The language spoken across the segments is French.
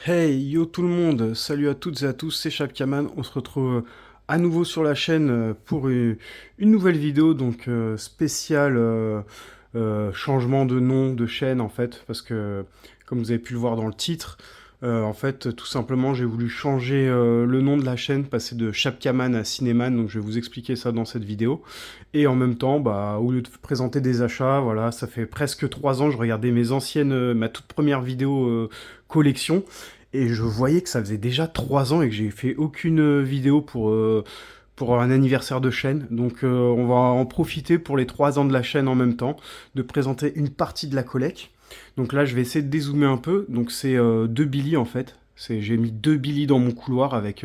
Hey, yo tout le monde, salut à toutes et à tous, c'est Chapkaman, on se retrouve à nouveau sur la chaîne pour une nouvelle vidéo, donc spéciale changement de nom de chaîne en fait, parce que comme vous avez pu le voir dans le titre, en fait tout simplement j'ai voulu changer le nom de la chaîne, passer de Chapkaman à Cinéman, donc je vais vous expliquer ça dans cette vidéo. Et en même temps, bah, au lieu de présenter des achats, voilà, ça fait presque 3 ans, je regardais mes anciennes, ma toute première vidéo collection, et je voyais que ça faisait déjà 3 ans et que j'ai fait aucune vidéo pour un anniversaire de chaîne. Donc on va en profiter pour les 3 ans de la chaîne en même temps, de présenter une partie de la collecte. Donc là, je vais essayer de dézoomer un peu. Donc c'est deux Billy en fait. J'ai mis deux Billy dans mon couloir avec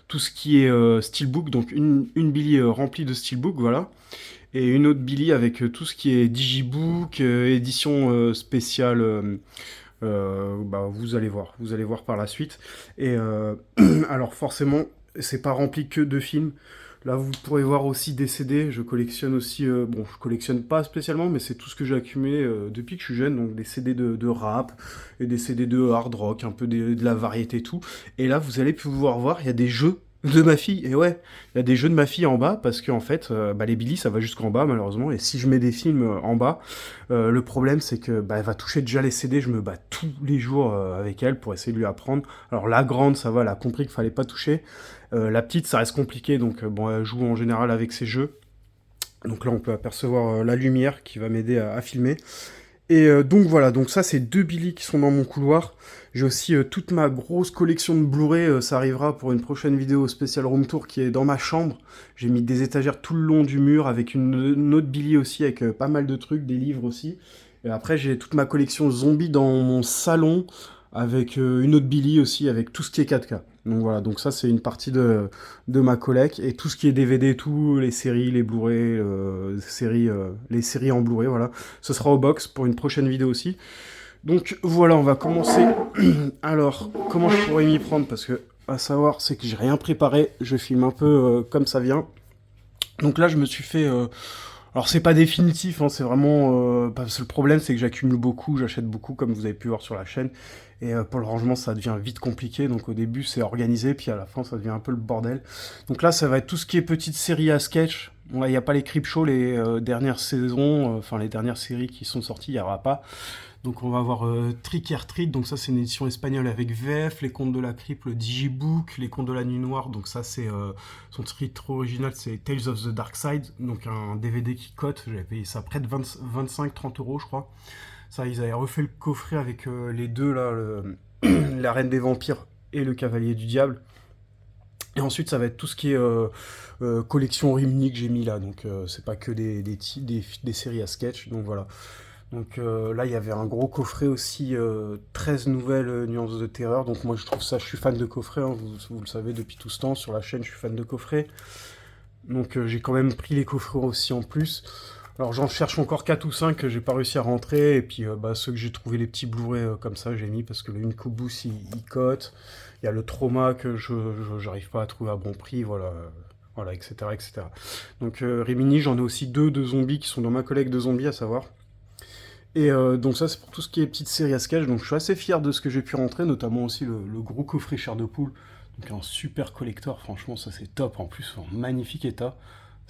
tout ce qui est steelbook. Donc une Billy remplie de steelbook, voilà. Et une autre Billy avec tout ce qui est digibook, édition spéciale. Bah, vous allez voir par la suite. Et alors forcément, c'est pas rempli que de films. Là, vous pourrez voir aussi des CD. Je collectionne aussi, bon, je collectionne pas spécialement, mais c'est tout ce que j'ai accumulé depuis que je suis jeune. Donc des CD de rap et des CD de hard rock, un peu de la variété et tout. Et là, vous allez pouvoir voir, il y a des jeux de ma fille. Et ouais, il y a des jeux de ma fille en bas parce qu'en fait, bah, les Billy, ça va jusqu'en bas malheureusement. Et si je mets des films en bas, le problème, c'est que bah, elle va toucher déjà les CD. Je me bats tous les jours avec elle pour essayer de lui apprendre. Alors la grande, ça va, elle a compris qu'il fallait pas toucher. La petite, ça reste compliqué, donc bon, elle joue en général avec ses jeux. Donc là, on peut apercevoir la lumière qui va m'aider à filmer. Et donc voilà, donc ça, c'est deux Billy qui sont dans mon couloir. J'ai aussi toute ma grosse collection de Blu-ray, ça arrivera pour une prochaine vidéo spéciale room tour qui est dans ma chambre. J'ai mis des étagères tout le long du mur avec une autre Billy aussi, avec pas mal de trucs, des livres aussi. Et après, j'ai toute ma collection zombies dans mon salon, avec une autre Billy aussi, avec tout ce qui est 4K. Donc voilà, donc ça c'est une partie de ma collect, et tout ce qui est DVD, tout, les séries, les Blu-ray, les séries en Blu-ray, voilà. Ce sera au box pour une prochaine vidéo aussi. Donc voilà, on va commencer. Alors, comment je pourrais m'y prendre? Parce que, à savoir, c'est que j'ai rien préparé, je filme un peu comme ça vient. Donc là, je me suis fait... alors c'est pas définitif, hein, c'est vraiment... parce que le problème, c'est que j'accumule beaucoup, j'achète beaucoup, comme vous avez pu voir sur la chaîne. Et pour le rangement, ça devient vite compliqué. Donc au début, c'est organisé, puis à la fin, ça devient un peu le bordel. Donc là, ça va être tout ce qui est petite série à sketch. Bon, là, il n'y a pas les Creepshow, les dernières saisons, enfin les dernières séries qui sont sorties, il n'y aura pas. Donc on va avoir Trick or Treat, donc ça c'est une édition espagnole avec VF, les contes de la crypte, le Digibook, les contes de la nuit noire, donc ça c'est son titre original, c'est Tales of the Dark Side, donc un DVD qui cote, j'avais payé ça près de 25-30 euros je crois. Ça, ils avaient refait le coffret avec les deux là, la Reine des Vampires et le Cavalier du Diable. Et ensuite, ça va être tout ce qui est collection Rimini que j'ai mis là. Donc, c'est pas que des séries à sketch. Donc, voilà. Donc, là, il y avait un gros coffret aussi, 13 nouvelles nuances de terreur. Donc, moi, je trouve ça, je suis fan de coffret. Hein, vous le savez depuis tout ce temps. Sur la chaîne, je suis fan de coffret. Donc, j'ai quand même pris les coffrets aussi en plus. Alors, j'en cherche encore 4 ou 5 que j'ai pas réussi à rentrer. Et puis, bah, ceux que j'ai trouvé, les petits Blu-ray comme ça, j'ai mis parce que le Incubus, il cote. Il y a le Trauma que je j'arrive pas à trouver à bon prix, voilà, voilà, etc., etc. Donc Rimini, j'en ai aussi deux de zombies qui sont dans ma collecte de zombies, à savoir. Et donc ça, c'est pour tout ce qui est petite série à sketch. Donc je suis assez fier de ce que j'ai pu rentrer, notamment aussi le gros coffret chair de poule. Donc un super collector, franchement, ça c'est top. En plus, en magnifique état.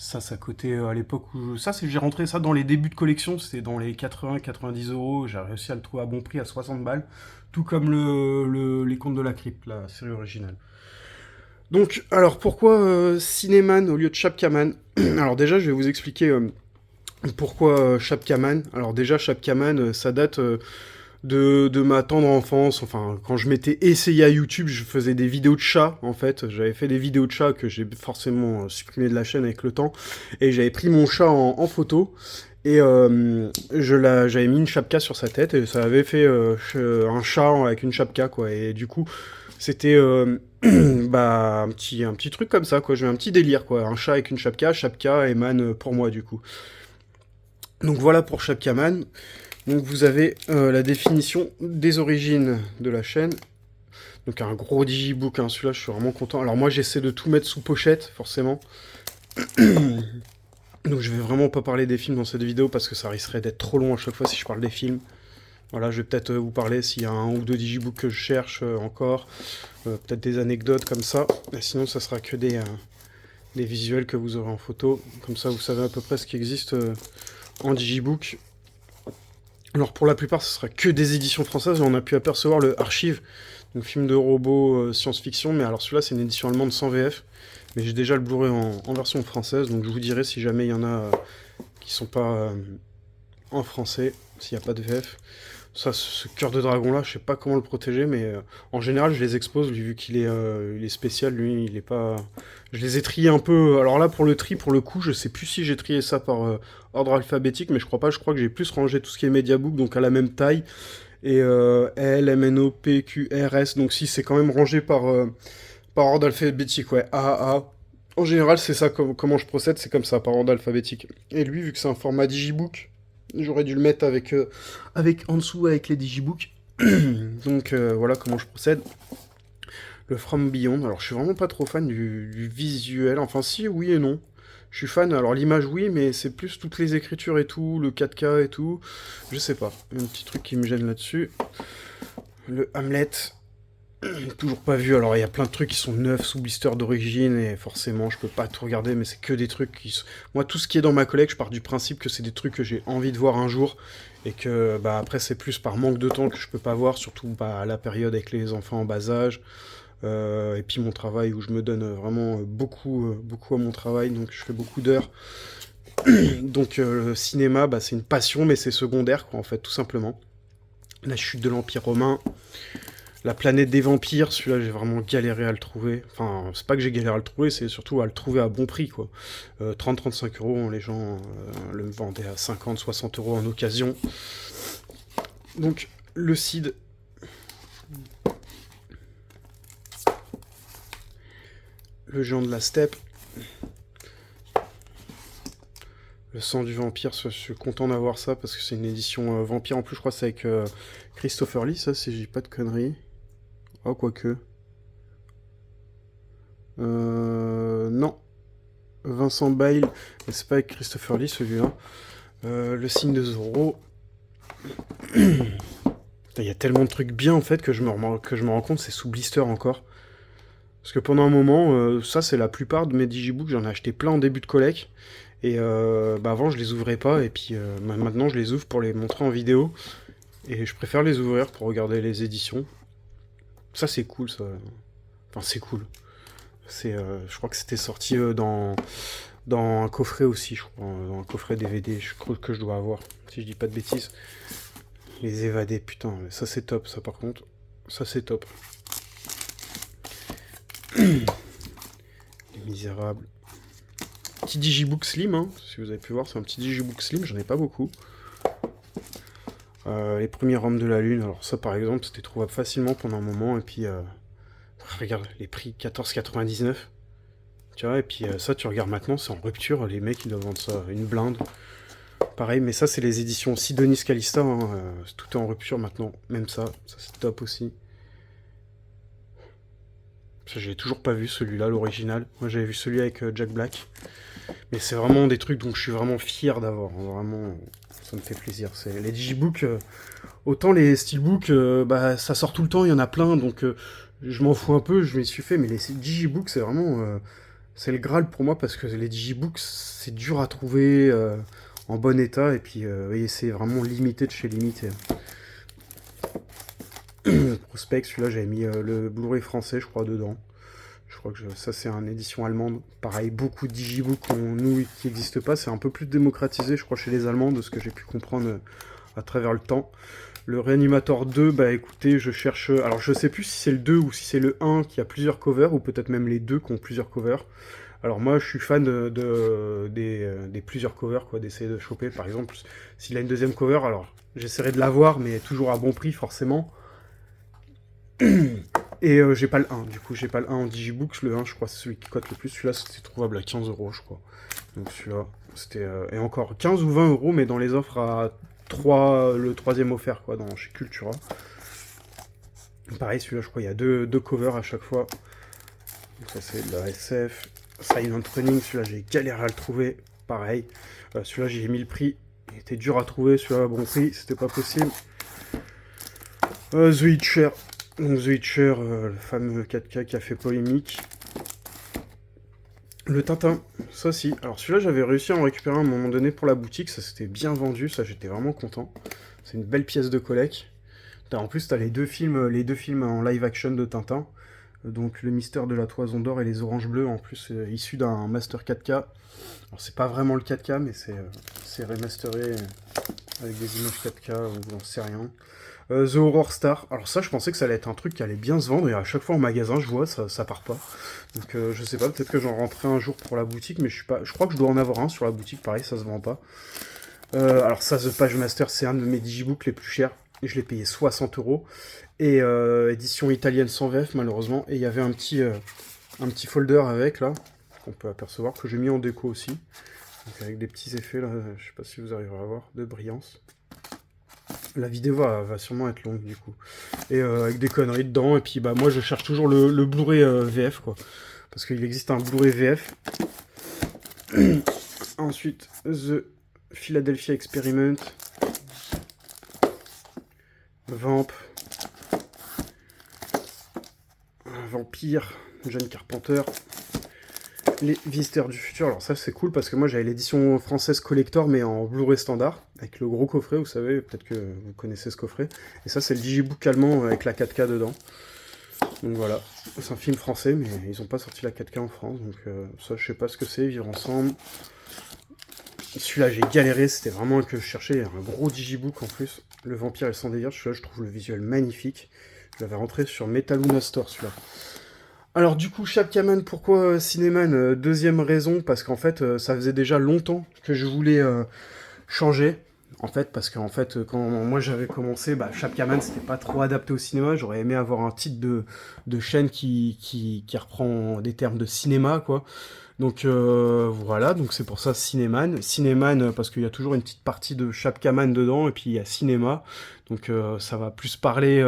Ça coûtait à l'époque où... Ça, j'ai rentré ça dans les débuts de collection, c'était dans les 80-90 euros. J'ai réussi à le trouver à bon prix, à 60 balles. Tout comme les contes de la crypte, la série originale. Donc, alors pourquoi Cinéman au lieu de Chapkaman? Alors déjà, je vais vous expliquer pourquoi Chapkaman. Alors déjà, Chapkaman, ça date de ma tendre enfance. Enfin, quand je m'étais essayé à YouTube, je faisais des vidéos de chats, en fait. J'avais fait des vidéos de chats que j'ai forcément supprimé de la chaîne avec le temps. Et j'avais pris mon chat en photo. Et j'avais mis une chapka sur sa tête. Et ça avait fait un chat avec une chapka, quoi. Et du coup, c'était bah, un petit truc comme ça, quoi. J'ai un petit délire, quoi. Un chat avec une chapka. Chapka et man pour moi, du coup. Donc voilà pour Chapkaman. Donc vous avez la définition des origines de la chaîne. Donc un gros digibook, hein, celui-là je suis vraiment content. Alors moi j'essaie de tout mettre sous pochette, forcément. Donc je vais vraiment pas parler des films dans cette vidéo parce que ça risquerait d'être trop long à chaque fois si je parle des films. Voilà, je vais peut-être vous parler s'il y a un ou deux digibooks que je cherche encore, peut-être des anecdotes comme ça. Mais sinon, ça sera que des visuels que vous aurez en photo. Comme ça, vous savez à peu près ce qui existe en digibook. Alors pour la plupart, ce sera que des éditions françaises. On a pu apercevoir le Archive, donc film de robot science-fiction. Mais alors celui-là, c'est une édition allemande sans VF. Mais j'ai déjà le Blu-ray en version française. Donc je vous dirai si jamais il y en a qui sont pas en français, s'il n'y a pas de VF. Ça, ce cœur de dragon là, je sais pas comment le protéger, mais en général je les expose, vu qu'il est, il est spécial, lui, il est pas... Je les ai triés un peu, alors là pour le tri, pour le coup, je sais plus si j'ai trié ça par ordre alphabétique, mais je crois pas, je crois que j'ai plus rangé tout ce qui est Mediabook, donc à la même taille, et L, M, N, O, P, Q, R, S, donc si c'est quand même rangé par ordre alphabétique, ouais, A, A. En général, c'est ça, comment je procède, c'est comme ça, par ordre alphabétique. Et lui, vu que c'est un format digibook, j'aurais dû le mettre avec en dessous avec les digibooks. Donc voilà comment je procède. Le From Beyond. Alors je suis vraiment pas trop fan du visuel. Enfin si, oui et non. Je suis fan, alors l'image oui, mais c'est plus toutes les écritures et tout, le 4K et tout. Je sais pas. Un petit truc qui me gêne là-dessus. Le Hamlet. Toujours pas vu, alors il y a plein de trucs qui sont neufs sous blister d'origine, et forcément je peux pas tout regarder, mais c'est que des trucs qui sont... Moi tout ce qui est dans ma collecte, je pars du principe que c'est des trucs que j'ai envie de voir un jour, et que bah après c'est plus par manque de temps que je peux pas voir, surtout bah, à la période avec les enfants en bas âge, et puis mon travail où je me donne vraiment beaucoup à mon travail, donc je fais beaucoup d'heures. Donc le cinéma, bah, c'est une passion, mais c'est secondaire quoi en fait, tout simplement. La chute de l'Empire romain... La planète des vampires, celui-là j'ai vraiment galéré à le trouver. Enfin, c'est pas que j'ai galéré à le trouver, c'est surtout à le trouver à bon prix, quoi. 30-35 euros, les gens le vendaient à 50-60 euros en occasion. Donc, le Cid. Le géant de la steppe. Le sang du vampire, je suis content d'avoir ça parce que c'est une édition vampire. En plus, je crois que c'est avec Christopher Lee, ça, si je dis pas de conneries. Oh, quoique. Non. Vincent Bail, mais c'est pas avec Christopher Lee celui-là. Le signe de Zorro. Il y a tellement de trucs bien en fait que je me rends compte, c'est sous blister encore. Parce que pendant un moment, ça c'est la plupart de mes digibooks, j'en ai acheté plein en début de collect. Et bah avant je les ouvrais pas, et puis maintenant je les ouvre pour les montrer en vidéo. Et je préfère les ouvrir pour regarder les éditions. Ça c'est cool ça. Enfin c'est cool. Je crois que c'était sorti dans un coffret aussi, je crois. Dans un coffret DVD, je crois que je dois avoir. Si je dis pas de bêtises. Les évadés, putain, ça c'est top, ça par contre. Ça c'est top. Les Misérables. Petit digibook slim, hein, si vous avez pu voir, c'est un petit digibook slim, j'en ai pas beaucoup. Les premiers Hommes de la Lune, alors ça par exemple, c'était trouvable facilement pendant un moment, et puis... regarde, les prix 14,99. Tu vois, et puis ça, tu regardes maintenant, c'est en rupture, les mecs, ils doivent vendre ça une blinde. Pareil, mais ça, c'est les éditions Sidonis Calista, hein, tout est en rupture maintenant, même ça c'est top aussi. Ça, j'ai toujours pas vu celui-là, l'original. Moi, j'avais vu celui avec Jack Black. Mais c'est vraiment des trucs dont je suis vraiment fier d'avoir, hein, vraiment, ça me fait plaisir. C'est les digibooks, autant les steelbooks, bah, ça sort tout le temps, il y en a plein, donc je m'en fous un peu, je m'y suis fait, mais les digibooks, c'est vraiment... c'est le Graal pour moi, parce que les digibooks, c'est dur à trouver en bon état, et puis voyez, c'est vraiment limité de chez limité. Prospect, celui-là, j'avais mis le Blu-ray français, je crois, dedans. Je crois que ça, c'est une édition allemande. Pareil, beaucoup de digibooks, nous, qui n'existent pas. C'est un peu plus démocratisé, je crois, chez les Allemands, de ce que j'ai pu comprendre à travers le temps. Le Reanimator 2, bah écoutez, je cherche... Alors je sais plus si c'est le 2 ou si c'est le 1 qui a plusieurs covers, ou peut-être même les deux qui ont plusieurs covers. Alors moi je suis fan des plusieurs covers, quoi, d'essayer de choper. Par exemple, s'il a une deuxième cover, alors j'essaierai de l'avoir, mais toujours à bon prix forcément. Et j'ai pas le 1, du coup j'ai pas le 1 en digibook, le 1 je crois c'est celui qui cote le plus, celui-là c'était trouvable à 15 euros je crois. Donc celui-là, c'était... et encore 15 ou 20 euros, mais dans les offres à 3, le troisième offert, quoi, chez Cultura. Pareil, celui-là, je crois, il y a deux covers à chaque fois. Donc ça, c'est de la SF. Silent Running, celui-là, j'ai galéré à le trouver. Pareil. Celui-là, j'ai mis le prix. Il était dur à trouver, celui-là, à bon prix. C'était pas possible. The Witcher. Donc The Witcher, le fameux 4K qui a fait polémique. Le Tintin, ça aussi. Alors celui-là, j'avais réussi à en récupérer à un moment donné pour la boutique, ça s'était bien vendu, ça j'étais vraiment content. C'est une belle pièce de collect. En plus, t'as les deux films en live action de Tintin. Donc Le Mystère de la Toison d'Or et Les Oranges Bleues, en plus issu d'un master 4K. Alors c'est pas vraiment le 4K, mais c'est remasteré avec des images 4K, ou j'en sais rien. The Horror Star. Alors ça, je pensais que ça allait être un truc qui allait bien se vendre, et à chaque fois en magasin, je vois, ça part pas. Donc je sais pas, peut-être que j'en rentrerai un jour pour la boutique, mais je crois que je dois en avoir un sur la boutique, pareil, ça se vend pas. Alors ça, The Page Master, c'est un de mes digibooks les plus chers, et je l'ai payé 60 €. Et édition italienne sans VF, malheureusement, et il y avait un petit folder avec, là, qu'on peut apercevoir, que j'ai mis en déco aussi. Donc avec des petits effets, là, je sais pas si vous arriverez à voir, de brillance. La vidéo va sûrement être longue du coup. Et avec des conneries dedans. Et puis bah moi je cherche toujours le Blu-ray VF quoi. Parce qu'il existe un Blu-ray VF. Ensuite The Philadelphia Experiment. Vamp. Vampire. John Carpenter. Les Visiteurs du Futur, alors ça c'est cool parce que moi j'avais l'édition française collector mais en Blu-ray standard, avec le gros coffret, vous savez, peut-être que vous connaissez ce coffret. Et ça c'est le digibook allemand avec la 4K dedans. Donc voilà, c'est un film français mais ils n'ont pas sorti la 4K en France, donc ça je sais pas ce que c'est, Vivre ensemble. Celui-là j'ai galéré, c'était vraiment un que je cherchais, un gros digibook en plus. Le Vampire et le Sans Délire, celui-là je trouve le visuel magnifique. Je l'avais rentré sur Metaluna Store celui-là. Alors du coup, Chapkaman, pourquoi Cinéman? Deuxième raison, parce qu'en fait, ça faisait déjà longtemps que je voulais changer. En fait, parce qu'en fait, quand moi j'avais commencé, bah, Chapkaman, c'était pas trop adapté au cinéma. J'aurais aimé avoir un titre de chaîne qui reprend des termes de cinéma, quoi. Donc voilà, donc c'est pour ça Cinéman. Cinéman parce qu'il y a toujours une petite partie de Chapkaman dedans, et puis il y a cinéma. Donc ça va plus parler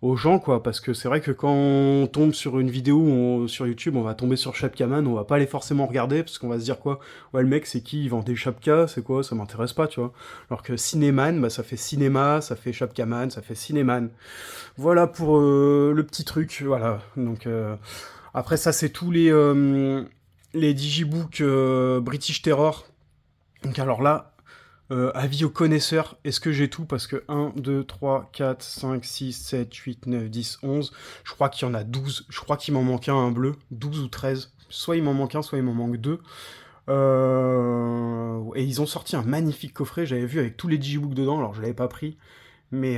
aux gens, quoi, parce que c'est vrai que quand on tombe sur une vidéo sur YouTube, on va tomber sur Chapkaman, on va pas aller forcément regarder, parce qu'on va se dire quoi, ouais le mec c'est qui, il vend des Chapkas, c'est quoi, ça m'intéresse pas, tu vois. Alors que Cinéman, bah ça fait cinéma, ça fait Chapkaman, ça fait Cinéman. Voilà pour le petit truc, voilà. Donc après ça c'est tous les digibooks British Terror. Donc alors là, avis aux connaisseurs, est-ce que j'ai tout? Parce que 1, 2, 3, 4, 5, 6, 7, 8, 9, 10, 11, je crois qu'il y en a 12, je crois qu'il m'en manque un bleu, 12 ou 13, soit il m'en manque un, soit il m'en manque deux. Et ils ont sorti un magnifique coffret, j'avais vu avec tous les digibooks dedans, alors je l'avais pas pris, mais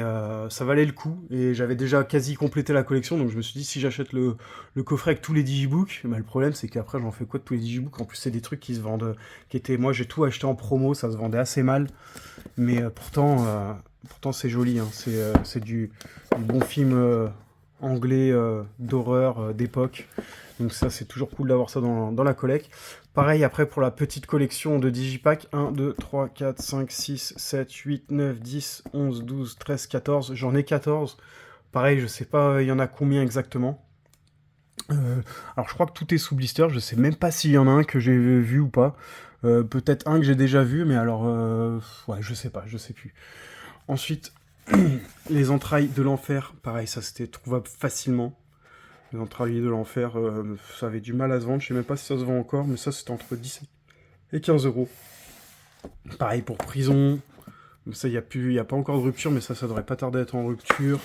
ça valait le coup, et j'avais déjà quasi complété la collection, donc je me suis dit si j'achète le coffret avec tous les digibooks, bah, le problème c'est qu'après j'en fais quoi de tous les digibooks? En plus c'est des trucs qui se vendent, moi j'ai tout acheté en promo, ça se vendait assez mal, mais pourtant c'est joli, hein. C'est du bon film anglais d'horreur d'époque, donc ça c'est toujours cool d'avoir ça dans la collecte. Pareil après pour la petite collection de Digipack, 1, 2, 3, 4, 5, 6, 7, 8, 9, 10, 11, 12, 13, 14, j'en ai 14. Pareil, je sais pas il y en a combien exactement. Alors je crois que tout est sous blister, je sais même pas s'il y en a un que j'ai vu ou pas. Peut-être un que j'ai déjà vu, mais alors ouais, je sais pas, je sais plus. Ensuite, les entrailles de l'enfer, pareil, ça c'était trouvable facilement. Les entrailles de l'enfer, ça avait du mal à se vendre, je sais même pas si ça se vend encore, mais ça c'était entre 10 et 15 €. Pareil pour prison, ça y a pas encore de rupture, mais ça devrait pas tarder à être en rupture.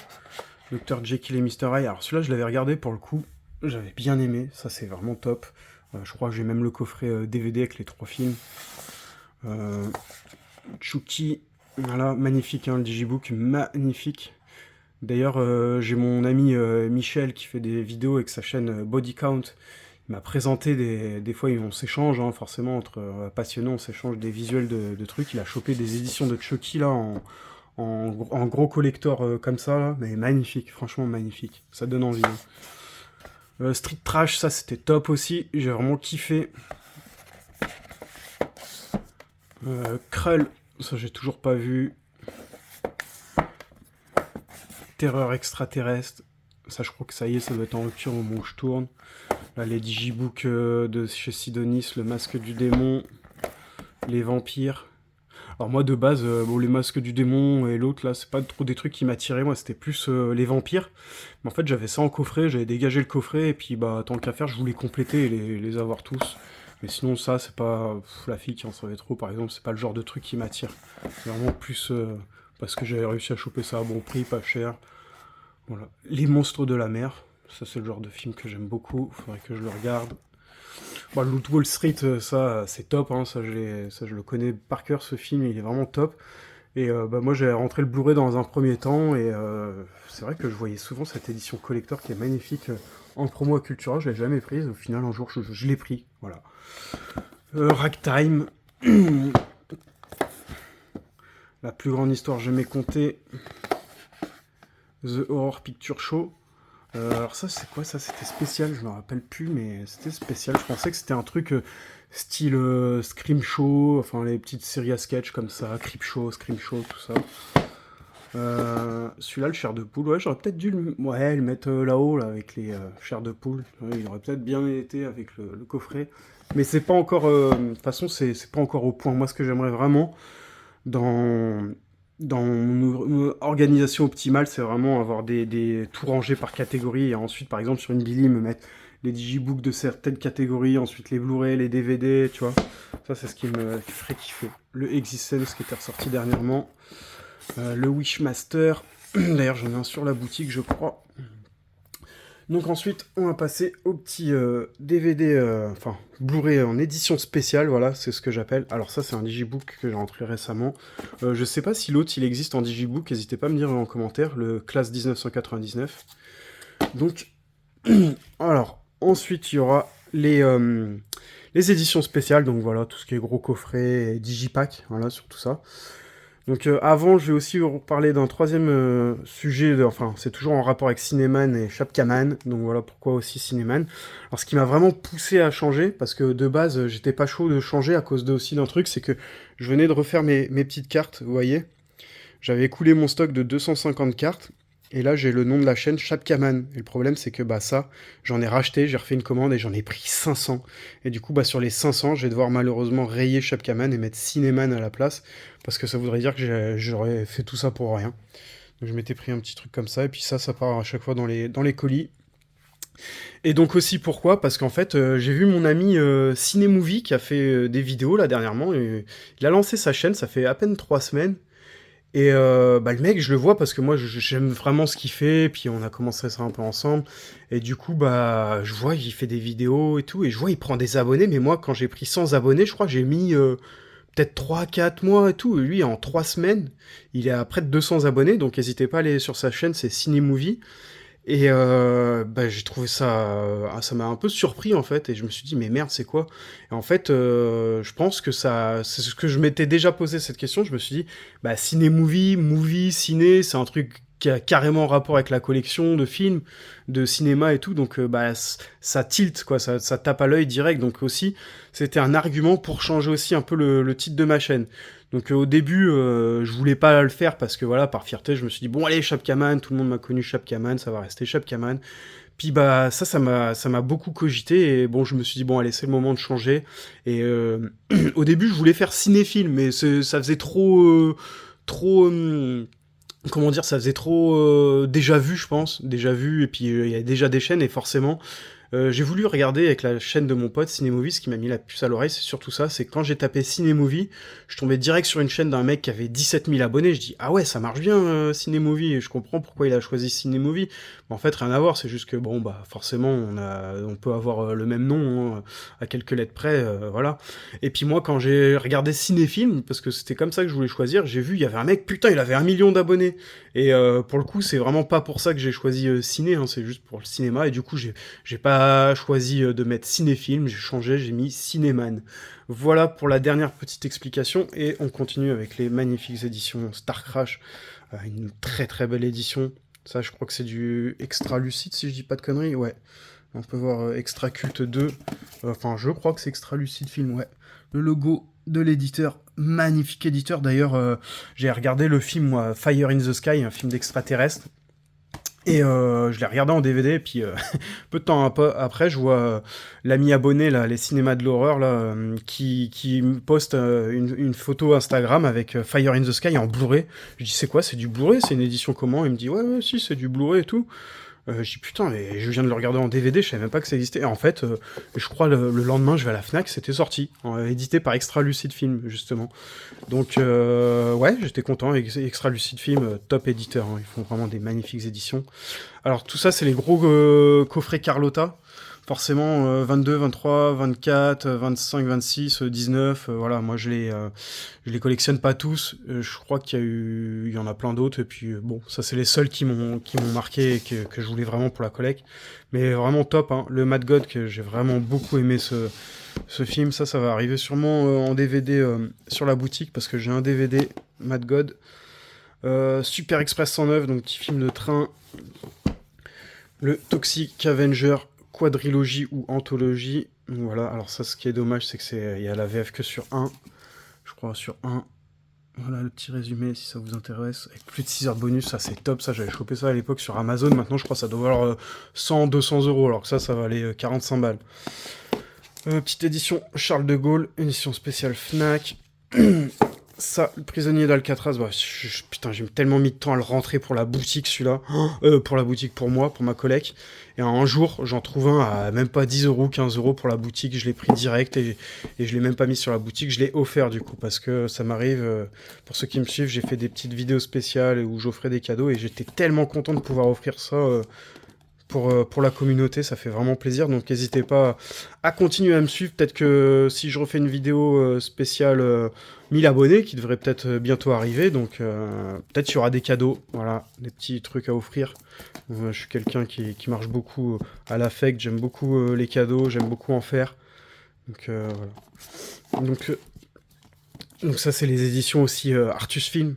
Dr Jekyll et Mr Hyde, alors celui-là je l'avais regardé pour le coup, j'avais bien aimé, ça c'est vraiment top. Je crois que j'ai même le coffret DVD avec les 3 films. Chucky, voilà, magnifique, hein, le digibook, magnifique. D'ailleurs, j'ai mon ami Michel qui fait des vidéos avec sa chaîne Body Count. Il m'a présenté des fois, on s'échange, hein, forcément, entre passionnés, on s'échange des visuels de trucs. Il a chopé des éditions de Chucky, là, en gros collector comme ça, là, mais magnifique, franchement magnifique. Ça donne envie. Hein. Street Trash, ça c'était top aussi, j'ai vraiment kiffé. Krull, ça j'ai toujours pas vu. Terreur extraterrestre, ça je crois que ça y est, ça doit être en rupture au moment où je tourne. Là les digibooks de chez Sidonis, le masque du démon, les vampires. Alors moi de base, bon les masques du démon et l'autre là, c'est pas trop des trucs qui m'attiraient, moi c'était plus les vampires. Mais en fait j'avais ça en coffret, j'avais dégagé le coffret, et puis bah tant qu'à faire, je voulais compléter et les avoir tous. Mais sinon ça, c'est pas... la fille qui en savait trop par exemple, c'est pas le genre de truc qui m'attire. C'est vraiment plus parce que j'avais réussi à choper ça à bon prix, pas cher. Voilà. Les monstres de la mer, ça c'est le genre de film que j'aime beaucoup, faudrait que je le regarde. Bon, le Loot Wall Street, ça, c'est top, hein, ça, je le connais par cœur, ce film, il est vraiment top. Et bah, moi, j'ai rentré le Blu-ray dans un premier temps, et c'est vrai que je voyais souvent cette édition collector qui est magnifique en promo à Cultura, je l'ai jamais prise, au final, un jour, je l'ai pris, voilà. Ragtime, la plus grande histoire jamais contée, The Horror Picture Show. Alors ça, c'est quoi ça? C'était spécial, je me rappelle plus, mais c'était spécial. Je pensais que c'était un truc style Scream Show, enfin les petites séries à sketch comme ça, Creep Show, Scream Show, tout ça. Celui-là, le chair de poule, ouais, j'aurais peut-être dû le mettre là-haut, là, avec les chairs de poule. Ouais, il aurait peut-être bien été avec le coffret. Mais c'est pas encore... de toute façon, c'est pas encore au point. Moi, ce que j'aimerais vraiment, dans, dans mon organisation optimale, c'est vraiment avoir tout rangé par catégorie, et ensuite, par exemple, sur une Billy, me mettre les digibooks de certaines catégories, ensuite les Blu-ray, les DVD, tu vois. Ça, c'est ce qui me ferait kiffer. Le Existence qui était ressorti dernièrement. Le Wishmaster. D'ailleurs, j'en ai un sur la boutique, je crois. Donc ensuite, on va passer au petit DVD, enfin Blu-ray en édition spéciale, voilà, c'est ce que j'appelle. Alors ça, c'est un digibook que j'ai rentré récemment. Je sais pas si l'autre, il existe en digibook, n'hésitez pas à me dire en commentaire, le Classe 1999. Donc, alors, ensuite, il y aura les éditions spéciales, donc voilà, tout ce qui est gros coffret et digipack, voilà, sur tout ça. Donc avant, je vais aussi vous parler d'un troisième sujet, enfin c'est toujours en rapport avec Cinéman et Chapkaman, donc voilà pourquoi aussi Cinéman. Alors ce qui m'a vraiment poussé à changer, parce que de base j'étais pas chaud de changer à cause de aussi d'un truc, c'est que je venais de refaire mes petites cartes, vous voyez. J'avais écoulé mon stock de 250 cartes, et là j'ai le nom de la chaîne Chapkaman. Et le problème c'est que bah ça, j'en ai racheté, j'ai refait une commande et j'en ai pris 500. Et du coup bah sur les 500, je vais devoir malheureusement rayer Chapkaman et mettre Cinéman à la place, parce que ça voudrait dire que j'aurais fait tout ça pour rien. Donc je m'étais pris un petit truc comme ça, et puis ça part à chaque fois dans les colis. Et donc aussi pourquoi? Parce qu'en fait j'ai vu mon ami Cinémovie qui a fait des vidéos là dernièrement, et il a lancé sa chaîne, ça fait à peine 3 semaines. Et bah, le mec, je le vois parce que moi, j'aime vraiment ce qu'il fait, puis on a commencé ça un peu ensemble, et du coup, bah, je vois qu'il fait des vidéos et tout, et je vois il prend des abonnés, mais moi, quand j'ai pris 100 abonnés, je crois que j'ai mis peut-être 3 4 mois et tout, et lui, en 3 semaines, il est à près de 200 abonnés, donc n'hésitez pas à aller sur sa chaîne, c'est Cinémovie. Et bah, j'ai trouvé ça... ça m'a un peu surpris, en fait, et je me suis dit, mais merde, c'est quoi? Et en fait, je pense que ça... C'est ce que je m'étais déjà posé cette question, je me suis dit, bah, ciné-movie, ciné, c'est un truc qui a carrément rapport avec la collection de films, de cinéma et tout, donc bah, ça tilt, quoi, ça tape à l'œil direct, donc aussi, c'était un argument pour changer aussi un peu le titre de ma chaîne. Donc au début, je voulais pas le faire parce que voilà, par fierté, je me suis dit bon allez Chapkaman, tout le monde m'a connu Chapkaman, ça va rester Chapkaman. Puis bah ça m'a beaucoup cogité, et bon je me suis dit bon allez c'est le moment de changer. Et au début je voulais faire cinéphile, mais ça faisait trop comment dire, ça faisait trop déjà vu, je pense, déjà vu, et puis il y a déjà des chaînes, et forcément j'ai voulu regarder avec la chaîne de mon pote Cinémovie. Ce qui m'a mis la puce à l'oreille, c'est surtout ça, c'est quand j'ai tapé Cinémovie, je tombais direct sur une chaîne d'un mec qui avait 17 000 abonnés. Je dis ah ouais, ça marche bien Cinémovie, et je comprends pourquoi il a choisi Cinémovie. Mais en fait rien à voir, c'est juste que bon bah forcément on peut avoir le même nom hein, à quelques lettres près, voilà. Et puis moi quand j'ai regardé Cinéfilm, parce que c'était comme ça que je voulais choisir, j'ai vu il y avait un mec, putain il avait 1 million d'abonnés. Et pour le coup c'est vraiment pas pour ça que j'ai choisi ciné, hein, c'est juste pour le cinéma, et du coup j'ai pas choisi de mettre cinéfilm, j'ai changé, j'ai mis cinéman. Voilà pour la dernière petite explication, et on continue avec les magnifiques éditions Star Crash, une très très belle édition. Ça je crois que c'est du Extra Lucide si je dis pas de conneries, ouais. On peut voir Extra Culte 2, enfin je crois que c'est Extra Lucide Film, ouais. Le logo de l'éditeur, magnifique éditeur, d'ailleurs j'ai regardé le film moi, Fire in the Sky, un film d'extraterrestre. Et je l'ai regardé en DVD, et puis peu de temps après, je vois l'ami abonné, là, les cinémas de l'horreur, là, qui me poste une photo Instagram avec Fire in the Sky en Blu-ray. Je dis, c'est quoi, c'est du Blu-ray, c'est une édition comment? Il me dit, ouais, ouais, si, c'est du Blu-ray et tout. Je dis putain, mais je viens de le regarder en DVD, je savais même pas que ça existait. Et en fait, je crois le lendemain, je vais à la Fnac, c'était sorti, édité par Extra Lucid Film, justement. Donc, ouais, j'étais content. Extra Lucid Film, top éditeur, hein, ils font vraiment des magnifiques éditions. Alors, tout ça, c'est les gros coffrets Carlotta. Forcément, 22, 23, 24, 25, 26, 19, voilà, moi je les collectionne pas tous. Je crois il y en a plein d'autres. Et puis bon, ça c'est les seuls qui m'ont marqué et que je voulais vraiment pour la collecte. Mais vraiment top, hein. Le Mad God, que j'ai vraiment beaucoup aimé ce film. Ça va arriver sûrement en DVD sur la boutique parce que j'ai un DVD Mad God. Super Express 109, donc petit film de train. Le Toxic Avenger quadrilogie ou anthologie. Donc voilà, alors ça, ce qui est dommage, c'est que il y a la VF que sur un. Je crois sur un. Voilà le petit résumé si ça vous intéresse. Avec plus de 6 heures de bonus, ça c'est top. Ça, j'avais chopé ça à l'époque sur Amazon. Maintenant, je crois que ça doit valoir 100, 200 euros. Alors que ça va aller 45 balles. Petite édition Charles de Gaulle, édition spéciale Fnac. Ça, le prisonnier d'Alcatraz, bah, putain, j'ai tellement mis de temps à le rentrer pour la boutique, celui-là. Pour la boutique, pour moi, pour ma collègue. Et un jour, j'en trouve un à même pas 10 euros, 15 euros pour la boutique. Je l'ai pris direct et je l'ai même pas mis sur la boutique. Je l'ai offert, du coup, parce que ça m'arrive, pour ceux qui me suivent, j'ai fait des petites vidéos spéciales où j'offrais des cadeaux et j'étais tellement content de pouvoir offrir ça pour la communauté, ça fait vraiment plaisir, donc n'hésitez pas à continuer à me suivre. Peut-être que si je refais une vidéo spéciale 1000 abonnés, qui devrait peut-être bientôt arriver, donc peut-être qu'il y aura des cadeaux, voilà, des petits trucs à offrir. Je suis quelqu'un qui marche beaucoup à l'affect, j'aime beaucoup les cadeaux, j'aime beaucoup en faire, donc voilà. Donc ça, c'est les éditions aussi Artus Film.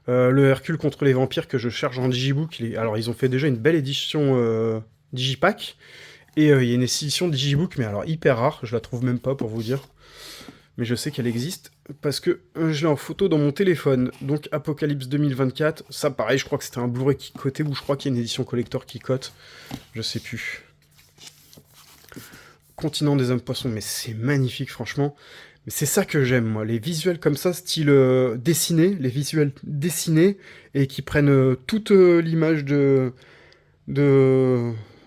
Le Hercule contre les vampires que je cherche en Digibook. Alors, ils ont fait déjà une belle édition Digipack. Et il y a une édition Digibook, mais alors hyper rare. Je la trouve même pas, pour vous dire. Mais je sais qu'elle existe. Parce que je l'ai en photo dans mon téléphone. Donc, Apocalypse 2024. Ça, pareil, je crois que c'était un Blu-ray qui cotait. Ou je crois qu'il y a une édition collector qui cote. Je sais plus. Continent des hommes poissons. Mais c'est magnifique, franchement. Mais c'est ça que j'aime, moi, les visuels comme ça, style dessiné, les visuels dessinés, et qui prennent toute l'image de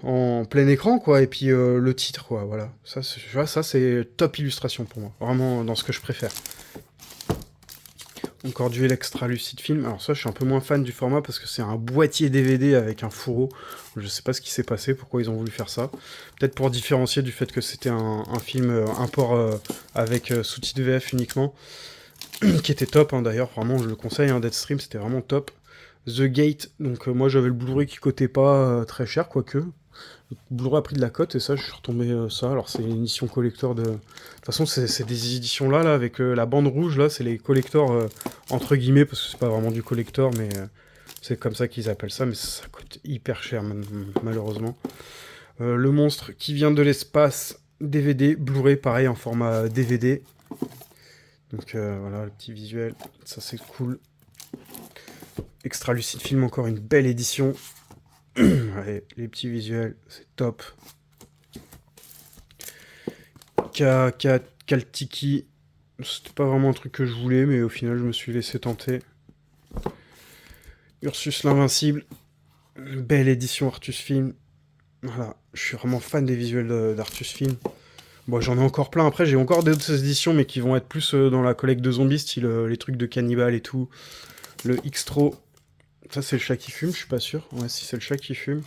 en plein écran, quoi, et puis le titre, quoi, voilà. Tu vois, ça, c'est top illustration pour moi, vraiment dans ce que je préfère. Encore du Extra Lucid Film. Alors ça, je suis un peu moins fan du format parce que c'est un boîtier DVD avec un fourreau. Je sais pas ce qui s'est passé, pourquoi ils ont voulu faire ça. Peut-être pour différencier du fait que c'était un film import avec sous-titres VF uniquement, qui était top, hein, d'ailleurs, vraiment, je le conseille, hein, Deadstream, c'était vraiment top. The Gate, donc moi j'avais le Blu-ray qui cotait pas très cher, quoique. Le Blu-ray a pris de la cote et ça, je suis retombé ça. Alors, c'est une édition collector de. De toute façon, c'est des éditions là, avec la bande rouge, là, c'est les collectors, entre guillemets, parce que c'est pas vraiment du collector, mais c'est comme ça qu'ils appellent ça, mais ça coûte hyper cher, malheureusement. Le monstre qui vient de l'espace, DVD, Blu-ray, pareil, en format DVD. Donc voilà, le petit visuel, ça c'est cool. Extra Lucid Film, encore une belle édition. Allez, les petits visuels, c'est top. Kaltiki, c'était pas vraiment un truc que je voulais, mais au final, je me suis laissé tenter. Ursus l'Invincible, belle édition Artus Film. Voilà, je suis vraiment fan des visuels d'Artus Film. Bon, j'en ai encore plein. Après, j'ai encore d'autres éditions, mais qui vont être plus dans la collecte de zombies, style les trucs de cannibales et tout. Le Xtro. Ça, c'est le chat qui fume, je suis pas sûr. Ouais, si c'est le chat qui fume.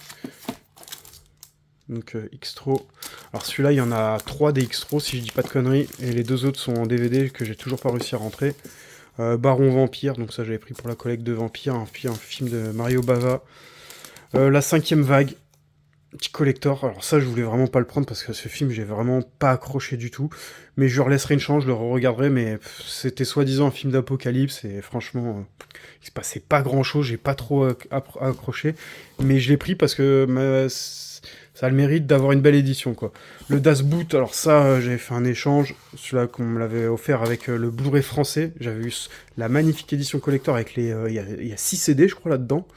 Donc, Xtro. Alors, celui-là, il y en a 3 des Xtro, si je dis pas de conneries. Et les 2 autres sont en DVD que j'ai toujours pas réussi à rentrer. Baron Vampire, donc ça, j'avais pris pour la collecte de Vampire, un film de Mario Bava. La 5e vague. Petit collector, alors ça je voulais vraiment pas le prendre parce que ce film j'ai vraiment pas accroché du tout, mais je leur laisserai une chance, je le regarderai, mais c'était soi-disant un film d'apocalypse et franchement il se passait pas grand chose, j'ai pas trop accroché, mais je l'ai pris parce que ça a le mérite d'avoir une belle édition quoi. Le Das Boot, alors ça j'avais fait un échange, celui-là qu'on me l'avait offert avec le Blu-ray français, j'avais eu la magnifique édition collector avec il y a 6 CD je crois là-dedans.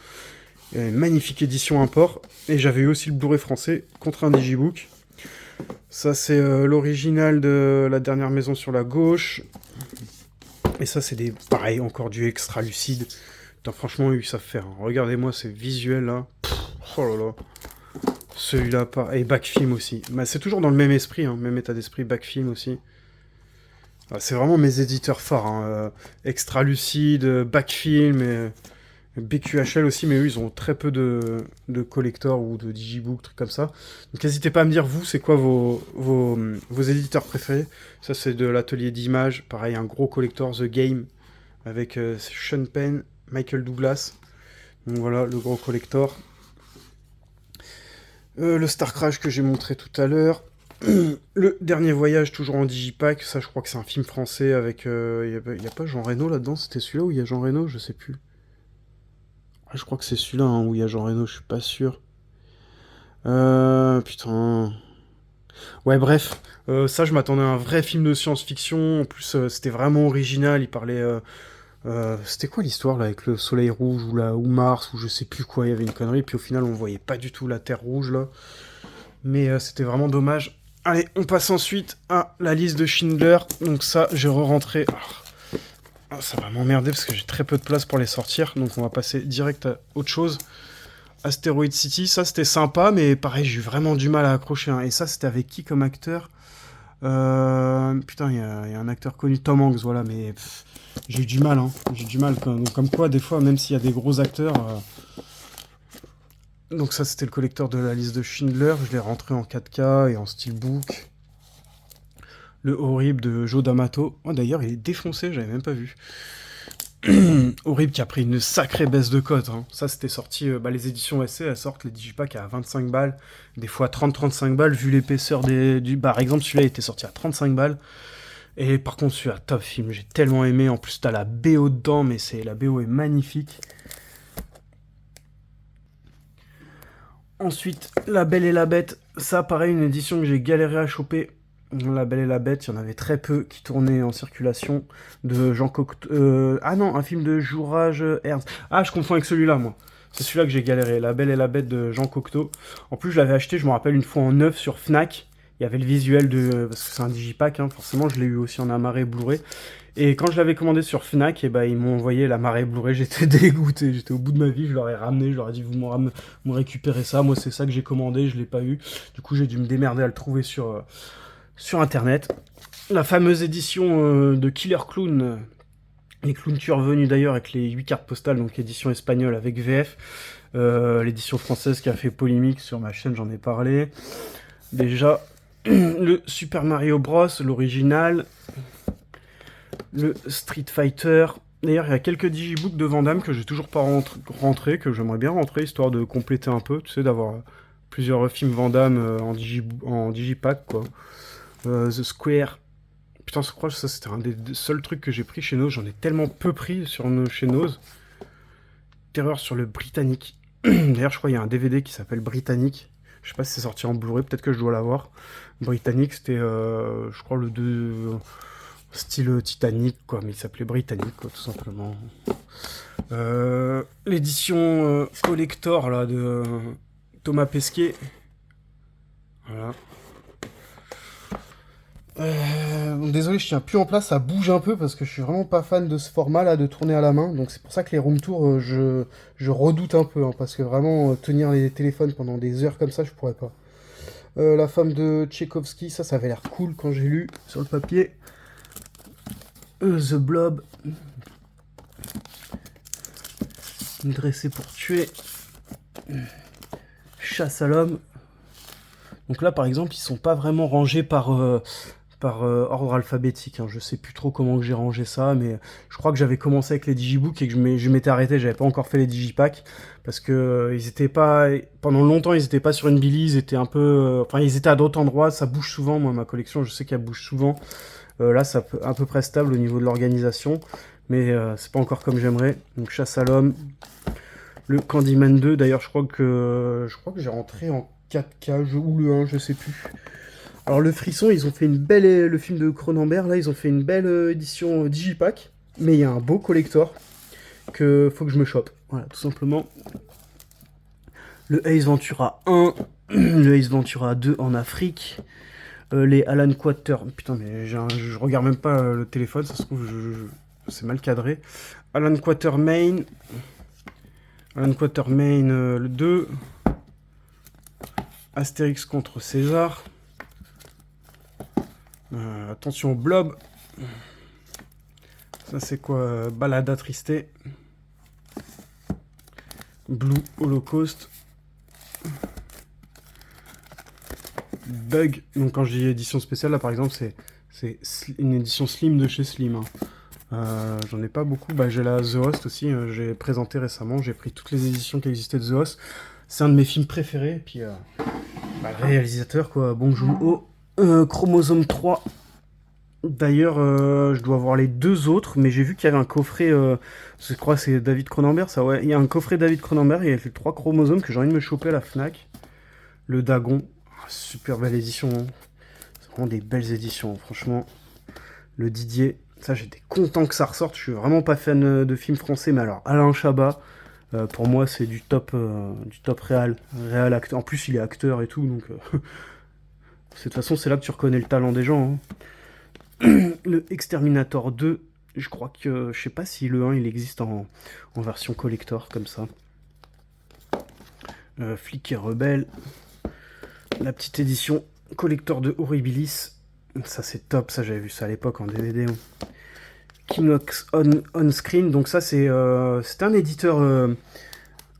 Il y a une magnifique édition import. Et j'avais eu aussi le Blu-ray français contre un digibook. Ça, c'est l'original de La Dernière Maison sur la gauche. Et ça, c'est pareil, encore du extra lucide. Putain, franchement, ils savent faire. Hein. Regardez-moi ces visuels là. Oh là là. Celui-là, et Backfilm aussi. Bah, c'est toujours dans le même esprit, hein, même état d'esprit, Backfilm aussi. Ah, c'est vraiment mes éditeurs phares. Hein. Extra lucide, Backfilm et BQHL aussi, mais eux, ils ont très peu de collectors ou de digibook, trucs comme ça. Donc n'hésitez pas à me dire, vous, c'est quoi vos éditeurs préférés. Ça, c'est de l'atelier d'images. Pareil, un gros collector, The Game, avec Sean Penn, Michael Douglas. Donc voilà, le gros collector. Le Star Crash que j'ai montré tout à l'heure. Le Dernier Voyage, toujours en digipack. Ça, je crois que c'est un film français avec... Il n'y a pas Jean Reno là-dedans. C'était celui-là où il y a Jean Reno, je sais plus. Je crois que c'est celui-là hein, où il y a Jean Reno, je suis pas sûr. Putain. Ouais, bref. Ça, je m'attendais à un vrai film de science-fiction. En plus, c'était vraiment original. Il parlait... c'était quoi l'histoire là avec le soleil rouge ou Mars ou je sais plus quoi, il y avait une connerie, puis au final on voyait pas du tout la Terre rouge là. Mais c'était vraiment dommage. Allez, on passe ensuite à la liste de Schindler. Donc ça, j'ai re-rentré... ça va m'emmerder parce que j'ai très peu de place pour les sortir. Donc on va passer direct à autre chose. Asteroid City, ça c'était sympa, mais pareil, j'ai eu vraiment du mal à accrocher. Hein. Et ça, c'était avec qui comme acteur Putain, il y a un acteur connu, Tom Hanks, voilà, mais j'ai eu du mal. Hein. J'ai du mal. Comme quoi, des fois, même s'il y a des gros acteurs... Donc ça, c'était le collecteur de la liste de Schindler. Je l'ai rentré en 4K et en steelbook. Le horrible de Joe D'Amato. Oh, d'ailleurs, il est défoncé, j'avais même pas vu. Horrible qui a pris une sacrée baisse de cote. Hein. Ça, c'était sorti... les éditions SC, elles sortent les digipacks à 25 balles. Des fois 30-35 balles, vu l'épaisseur du... Par exemple, celui-là était sorti à 35 balles. Et par contre, celui-là, top film. J'ai tellement aimé. En plus, t'as la BO dedans, mais la BO est magnifique. Ensuite, La Belle et la Bête. Ça, pareil, une édition que j'ai galéré à choper. La Belle et la Bête, il y en avait très peu qui tournaient en circulation. De Jean Cocteau... Ah non, un film de Juraj Ernst. Ah, je confonds avec celui-là, moi. C'est celui-là que j'ai galéré. La Belle et la Bête de Jean Cocteau. En plus, je l'avais acheté, je me rappelle, une fois en neuf sur Fnac. Il y avait le visuel de... Parce que c'est un digipack, hein, forcément, je l'ai eu aussi en amarré Blu-ray. Et quand je l'avais commandé sur Fnac, ils m'ont envoyé la marée Blu-ray, j'étais dégoûté, j'étais au bout de ma vie, je leur ai ramené, je leur ai dit vous me récupérez ça, moi c'est ça que j'ai commandé, je l'ai pas eu. Du coup j'ai dû me démerder à le trouver sur internet. La fameuse édition de Killer Clown, les clowns tueurs venus d'ailleurs avec les 8 cartes postales, donc édition espagnole avec VF. L'édition française qui a fait polémique sur ma chaîne, j'en ai parlé. Déjà, le Super Mario Bros, l'original. Le Street Fighter. D'ailleurs, il y a quelques digibooks de Van Damme que j'ai toujours pas rentré, que j'aimerais bien rentrer, histoire de compléter un peu, tu sais, d'avoir plusieurs films Van Damme en digipack, quoi. The Square. Putain, je crois que ça, c'était un des seuls trucs que j'ai pris chez Nose. J'en ai tellement peu pris chez Nose. Terreur sur le Britannique. D'ailleurs, je crois qu'il y a un DVD qui s'appelle Britannique. Je sais pas si c'est sorti en Blu-ray, peut-être que je dois l'avoir. Britannique, c'était, je crois, le 2... style Titanic, quoi, mais il s'appelait Britannique, quoi, tout simplement. L'édition collector, là, de Thomas Pesquet. Voilà. Désolé, je tiens plus en place, ça bouge un peu, parce que je suis vraiment pas fan de ce format, là, de tourner à la main, donc c'est pour ça que les room tours, je redoute un peu, hein, parce que vraiment, tenir les téléphones pendant des heures comme ça, je pourrais pas. La femme de Tchaïkovski, ça avait l'air cool quand j'ai lu sur le papier. The Blob. Dressé pour tuer. Chasse à l'homme. Donc là, par exemple, ils sont pas vraiment rangés par ordre alphabétique. Hein. Je sais plus trop comment j'ai rangé ça, mais je crois que j'avais commencé avec les digibooks et que je m'étais arrêté. J'avais pas encore fait les digipacks parce que ils étaient pas pendant longtemps, ils étaient pas sur une Billy. Ils étaient un peu, enfin, ils étaient à d'autres endroits. Ça bouge souvent. Moi, ma collection, je sais qu'elle bouge souvent. Là, c'est à peu près stable au niveau de l'organisation, mais c'est pas encore comme j'aimerais. Donc, Chasse à l'homme, le Candyman 2. D'ailleurs, je crois que j'ai rentré en 4K ou le 1, je sais plus. Alors, le Frisson, ils ont fait une belle, le film de Cronenberg, là, ils ont fait une belle édition digipack, mais il y a un beau collector que faut que je me chope. Voilà, tout simplement. le Ace Ventura 1, le Ace Ventura 2 en Afrique, les Alan Quater, putain mais je regarde même pas le téléphone, ça se trouve c'est mal cadré. Alan Quatermain, le 2, Astérix contre César, attention Blob, ça c'est quoi, Balada Triste, Blue Holocaust, Bug, donc quand je dis édition spéciale, là par exemple, c'est une édition Slim de chez Slim. Hein. J'en ai pas beaucoup, bah, j'ai la The Host aussi, j'ai présenté récemment, j'ai pris toutes les éditions qui existaient de The Host. C'est un de mes films préférés, et puis bah, le réalisateur, quoi, Bong Joon-ho, Chromosome 3. D'ailleurs, je dois avoir les deux autres, mais j'ai vu qu'il y avait un coffret, je crois que c'est David Cronenberg, ça, ouais. Il y a un coffret David Cronenberg, il y a les 3 chromosomes que j'ai envie de me choper à la Fnac. Le Dagon, super belle édition, hein. C'est vraiment des belles éditions, franchement. Le Didier, ça j'étais content que ça ressorte, je suis vraiment pas fan de films français, mais alors Alain Chabat, pour moi c'est du top réal acteur. En plus il est acteur et tout, donc de toute façon c'est là que tu reconnais le talent des gens. Hein. Le Exterminator 2, je crois que, je sais pas si le 1 il existe en version collector comme ça. Flic et Rebelle, la petite édition collector de Horribilis, ça c'est top, ça j'avais vu ça à l'époque en DVD. Hein. Kinox on Screen, donc ça c'est un éditeur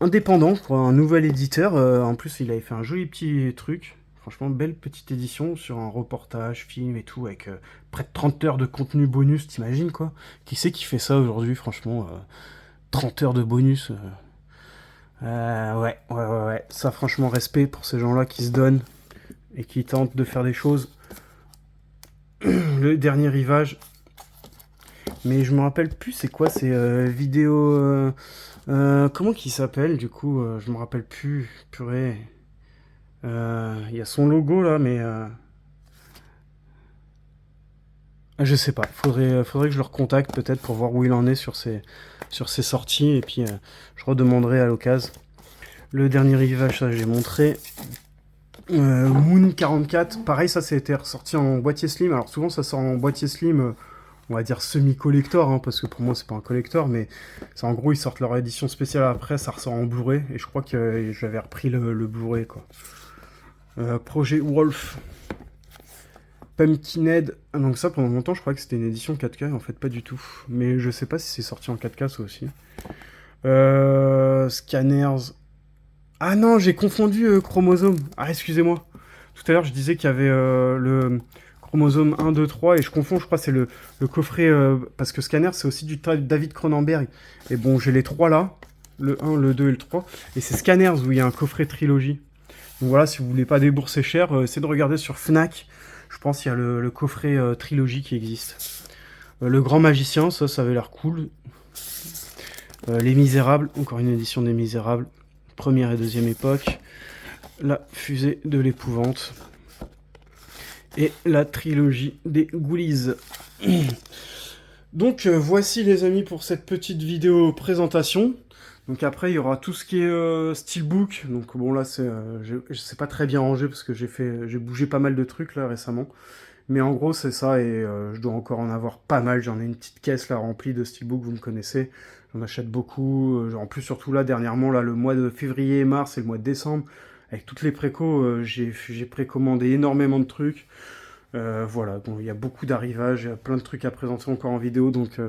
indépendant, quoi, un nouvel éditeur. En plus il avait fait un joli petit truc, franchement belle petite édition sur un reportage, film et tout, avec près de 30 heures de contenu bonus, t'imagines quoi? Qui c'est qui fait ça aujourd'hui, franchement 30 heures de bonus ouais, ça franchement respect pour ces gens-là qui se donnent et qui tentent de faire des choses. Le dernier rivage, mais je me rappelle plus c'est quoi, c'est vidéo... comment qu'il s'appelle du coup, je me rappelle plus, purée. Il y a son logo là, mais... je sais pas, faudrait que je le recontacte peut-être pour voir où il en est sur ses sorties, et puis je redemanderai à l'occasion. Le dernier rivage, ça j'ai montré. Moon 44, pareil, ça été ressorti en boîtier slim. Alors souvent ça sort en boîtier slim, on va dire semi-collector, hein, parce que pour moi c'est pas un collector, mais c'est en gros ils sortent leur édition spéciale après, ça ressort en Blu-ray, et je crois que j'avais repris le Blu-ray quoi. Projet Wolf, Pumpkinhead, ah, donc ça pendant longtemps je croyais que c'était une édition 4K, en fait pas du tout, mais je sais pas si c'est sorti en 4K ça aussi. Scanners, ah non j'ai confondu Chromosome, ah excusez-moi, tout à l'heure je disais qu'il y avait le Chromosome 1, 2, 3, et je confonds, je crois que c'est le coffret, parce que Scanner c'est aussi du David Cronenberg, et bon j'ai les 3 là, le 1, le 2 et le 3, et c'est Scanners où il y a un coffret trilogie. Donc voilà, si vous voulez pas débourser cher, essayez de regarder sur Fnac, je pense qu'il y a le coffret trilogie qui existe. Le Grand Magicien, ça avait l'air cool. Les Misérables, encore une édition des Misérables, première et deuxième époque. La Fusée de l'épouvante. Et la trilogie des Ghoulies. Donc voici les amis pour cette petite vidéo présentation. Donc après il y aura tout ce qui est steelbook. Donc bon là c'est pas très bien rangé parce que j'ai bougé pas mal de trucs là récemment. Mais en gros c'est ça, et je dois encore en avoir pas mal. J'en ai une petite caisse là remplie de steelbook, vous me connaissez. J'en achète beaucoup. En plus surtout là dernièrement, là, le mois de février et mars et le mois de décembre, avec toutes les précos, j'ai précommandé énormément de trucs. Voilà, bon, il y a beaucoup d'arrivages, il y a plein de trucs à présenter encore en vidéo, donc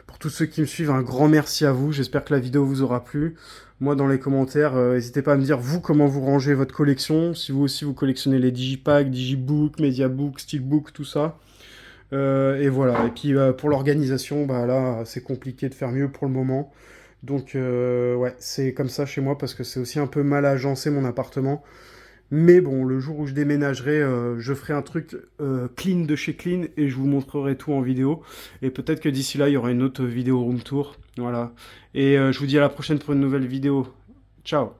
pour tous ceux qui me suivent, un grand merci à vous, j'espère que la vidéo vous aura plu. Moi dans les commentaires, n'hésitez pas à me dire vous comment vous rangez votre collection, si vous aussi vous collectionnez les digipacks, digibook, mediabook, steelbook, tout ça. Et voilà, et puis pour l'organisation, bah là c'est compliqué de faire mieux pour le moment. Donc ouais, c'est comme ça chez moi parce que c'est aussi un peu mal agencé mon appartement. Mais bon, le jour où je déménagerai, je ferai un truc clean de chez Clean et je vous montrerai tout en vidéo. Et peut-être que d'ici là, il y aura une autre vidéo room tour. Voilà. Et je vous dis à la prochaine pour une nouvelle vidéo. Ciao!